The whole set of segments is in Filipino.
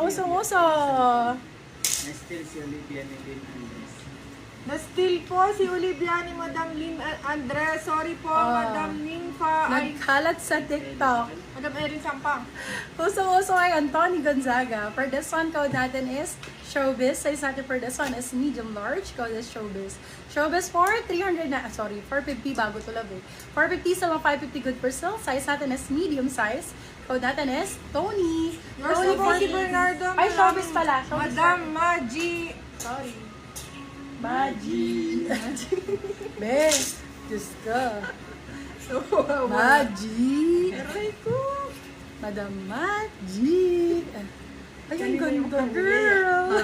Usong-uso. Na-steal si Olivia ni Lynn Andres. Na-steal po si Olivia ni Madam Lynn Andres. Sorry po, Madam Nympha. Ay, Nagkalat sa TikTok. Madam Erin Sampang. Usong-uso kay Anthony Gonzaga. For this one, code natin is Showbiz. Size natin for this one is medium large. Code is Showbiz. Showbiz for 450 bago to love eh. 450 sa lang 550 good per sale. Size natin is medium size. Code natin is Tony. Yours Tony na po si Bernardo. Ay, Showbiz pala. Showbiz Madam pala. Maji. Sorry. Maji. Be, Diyos ka. Maji. Aray ko. Madam Maji. Ay, ang ganda, girl.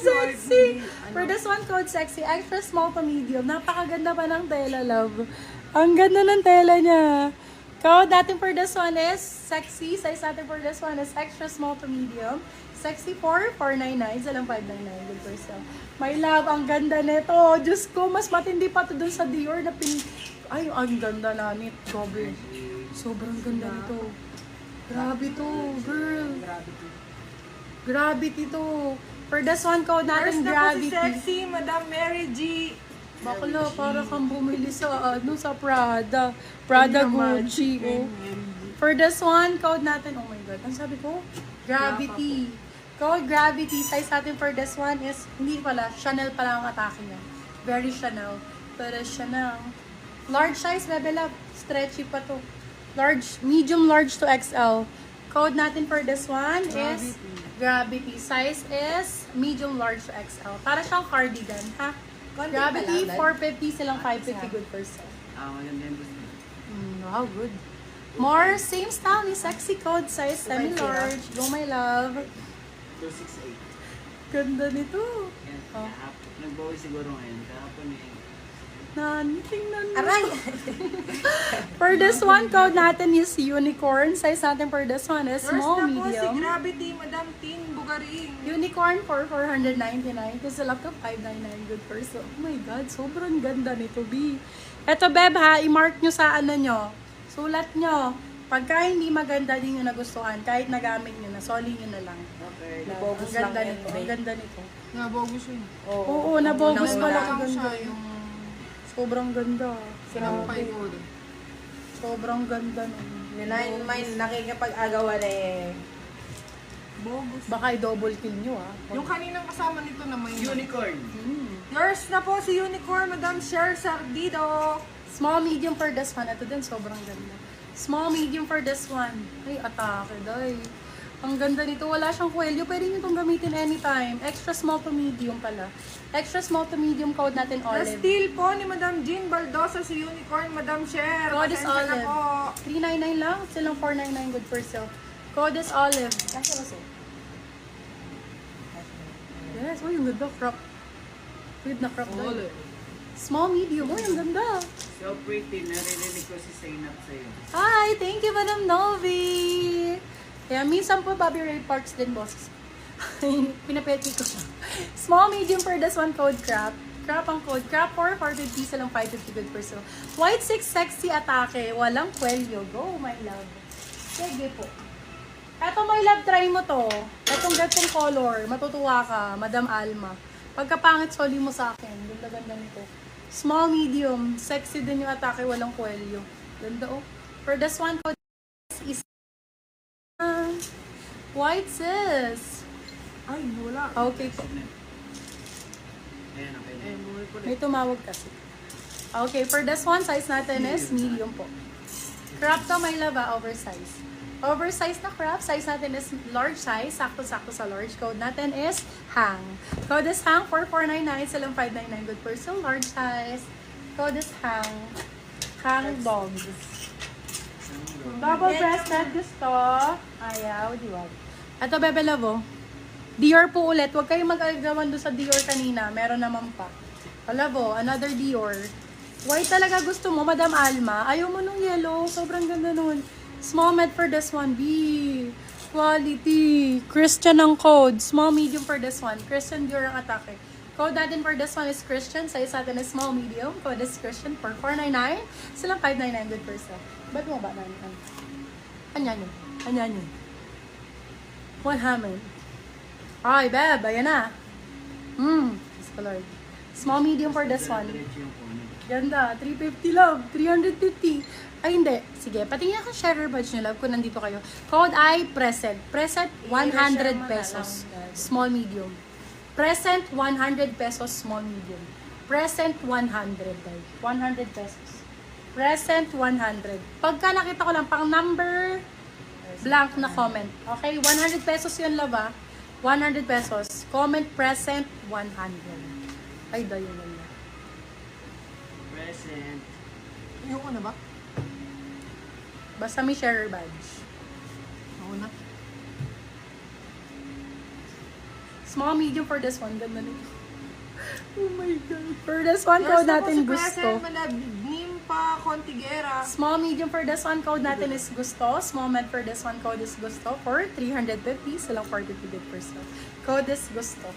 Sexy. For this one, code sexy. Extra small to medium. Napakaganda pa ng tela, love. Ang ganda ng tela niya. Code natin for this one is sexy. Size natin for this one is extra small to medium. Sexy for 499. Salang 599. Good for sale. My love, ang ganda nito. Diyos ko, mas matindi pa to dun sa Dior na pin... Ay, ang ganda na nit. Gobe. Sobrang ganda nito. Grabe to, girl. Gravity to. For this one, code Yours natin na po si gravity. Sexy, Madam Mary G. Bakla, para kang bumili sa, sa Prada. Prada Gucci, oh. For this one, code natin, oh my God, ang sabi ko? Gravity. Code Gravity. Size natin for this one is, hindi pala, Chanel pala ang atake niya. Very Chanel. Pero Chanel. Large size, level up. Stretchy pa to. Large, medium large to XL. Code natin for this one is Gravity. Size is medium large to XL. Para siyang cardigan, ha? Gravity, 450 silang 550 good for sale. Maganda yung gusto. Wow, good. More same style ni sexy code size semi-large. Go my love. 268. Ganda nito. Yan. Nag-bawi siguro ngayon. Kahapon eh. Tingnan mo. Aray! For this one, code natin is unicorn. Size natin for this one is Yours small, na po si medium. Gravity, Madam Tin Bugaring. Unicorn for 499. Kasi laptop 599 good for so. Oh my God, sobrang ganda nito, B. Eto, Beb, ha, i-mark nyo sa ano nyo. Sulat nyo. Pagka hindi maganda din yung nagustuhan, kahit nagamit nyo na, soli nyo na lang. Okay. Ang ganda nito. Ang ganda nito. Nabogus yun. Oo, nabogus pala. Ang Nauna ganda. siya yung Sobrang ganda. sinampay ko. Sobrang ganda nun. May nakikipag-agawan eh. Bogus. Baka i-double kill nyo, ah. Yung kaninang kasama nito na may Unicorn. Yours na po si Unicorn, Madam Cher Sardido. Small, medium for this one. Ito din, sobrang ganda. Small, medium for this one. Ay, atake, day. Ang ganda nito. Wala siyang kwelyo. Pwede nyo itong gamitin anytime. Extra small to medium pala. Extra small to medium code natin, olive. Na-steal po ni Madam Jean Baldosa si Unicorn, Madam Cher. Code is Pasensya na olive. po. 399 lang. Silang 499 good for sale. Code is olive. Kasi kasi. Yes. Uy, ang ganda. Crop. With na crop doll. Small, medium. Uy, ang ganda. So pretty. Naririnig ko si Zainab sa'yo. Hi! Thank you, Madam Novi! Kaya minsan po, Bobby Ray Parks din, boss. Pinapeti ko siya. Small, medium for this one, code crap. Crap ang code. Crap for 450 sa lang 550 good per sale. White 6 sexy atake. Walang kwelyo. Go, my love. Sige po. Eto, my love, try mo to. Etong gatong color. Matutuwa ka, Madam Alma. Pagkapangit, soli mo sa akin. Ganda-ganda nito. Small, medium. Sexy din yung atake. Walang kwelyo. Ganda, oh. For this one, code is white sis. Ay, wala. Okay po. Ayan, okay na. May tumawag kasi. Okay, for this one, size natin is medium po. Crop to, my love, oversize. Oversize na crop. Size natin is large size. Sakto-sakto sa large. Code natin is hang. Code is hang for 499. Silang 599 good per sale. Large size. Code is hang. Hang dogs. Double breasted gusto. Ayaw, diwag. Ito, Bebe Love, Dior po ulit. Huwag kayong mag-agawan doon sa Dior kanina. Meron naman pa. Love, another Dior. White talaga gusto mo, Madam Alma. Ayaw mo nung yellow. Sobrang ganda nun. Small med for this one. B. Quality. Christian ang code. Small, medium for this one. Christian Dior ang atake. Code natin for this one is Christian. Size natin is small, medium. Code is Christian for 499. Silang 599 good per sale. Ba't mo ba namin? Anyan yun. Anyan yun. What happened? Ay, beb, ayan na. Yes, Lord. Small, medium for this one. Diretso yung phone. Ganda, 350 love, 350. Ay, hindi. Sige, patingin ako sharer badge nyo, love, kung nandito kayo. Code ay present. Present, 100 pesos. Small, medium. Present, 100 pesos, small, medium. Present, 100, guys. 100 pesos. Present, 100. Pagka nakita ko lang, pang number, blank na comment. Okay, 100 pesos yun, love, ah. 100 pesos. Comment present, 100. Ay, dayo na lang. Present. Yung ko na ba? Basta may sharer badge. Ako na. Small, medium for this one. Ganda nito. Oh my God. For this one, code natin gusto. Present, malabnim pa, Contigera. Small, medium for this one, code natin is gusto. Small, med for this one, code is gusto. For 350, silang 40 bid per sale. Code is gusto.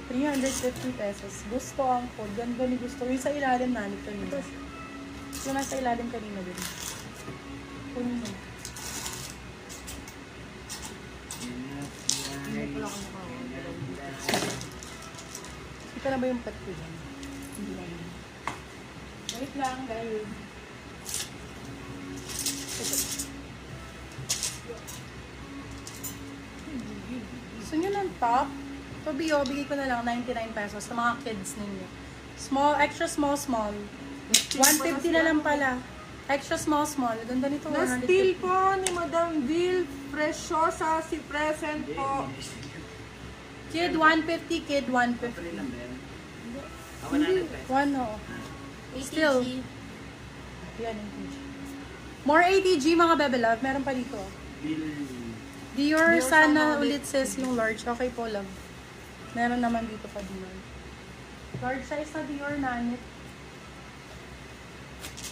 350 pesos. Gusto ang code. Ganda ni gusto. Yung sa ilalim na nito nito. Yung nasa ilalim kanina din. Kunin mo. Ito na ba yung pet ko dyan? Hindi na yun. Wait lang, guys. Gusto nyo ng top? Ito, Bio, bigay ko na lang 99 pesos sa mga kids ninyo. Small, extra small, small. 150 na lang pala. Extra small, small. Ganda nito, Na-steal 150. po ni Madam Vil Preciosa si present po. Kid 150, kid 150. Free lang ba yan? Ako na Hindi, nagpesa. one, no. Still. Yan, ATG. More ATG, mga bebe love. Meron pa dito. Bill. Dior, Dior, sana sana ulit sis yung large. Okay po, love. Meron naman dito pa Dior. Large size na Dior, nanit.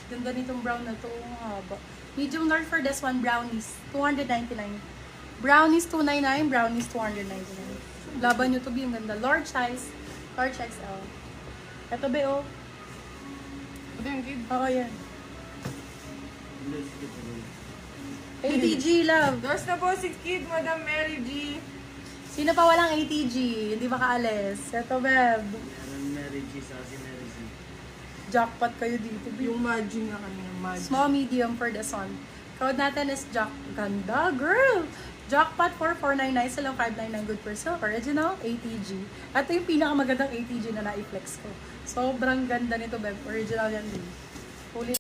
Ganda nitong brown na to. Ang haba. Medium large for this one, brownies. 299. Brownies 299, brownies 299. Laban nyo to, yung ganda. Large size, large XL. Ito ba, oh? Ito yung kid. Oo, yan. Let's get it. ATG, love. Doors na po si Kid, Madam Mary G. Sino pa walang ATG? Hindi makaalis. Ito, beb. Meron Mary G sa si Mary G. Jackpot kayo dito, babe. Yung Maggi nga kanina, Maggi. Small, medium for this one. Code natin is Jack. Ganda, girl! Jackpot for 499 sa lang 599 good per sale. Original, ATG. Ito yung pinakamagandang ATG na na-flex ko. Sobrang ganda nito, beb. Original yan din. Fully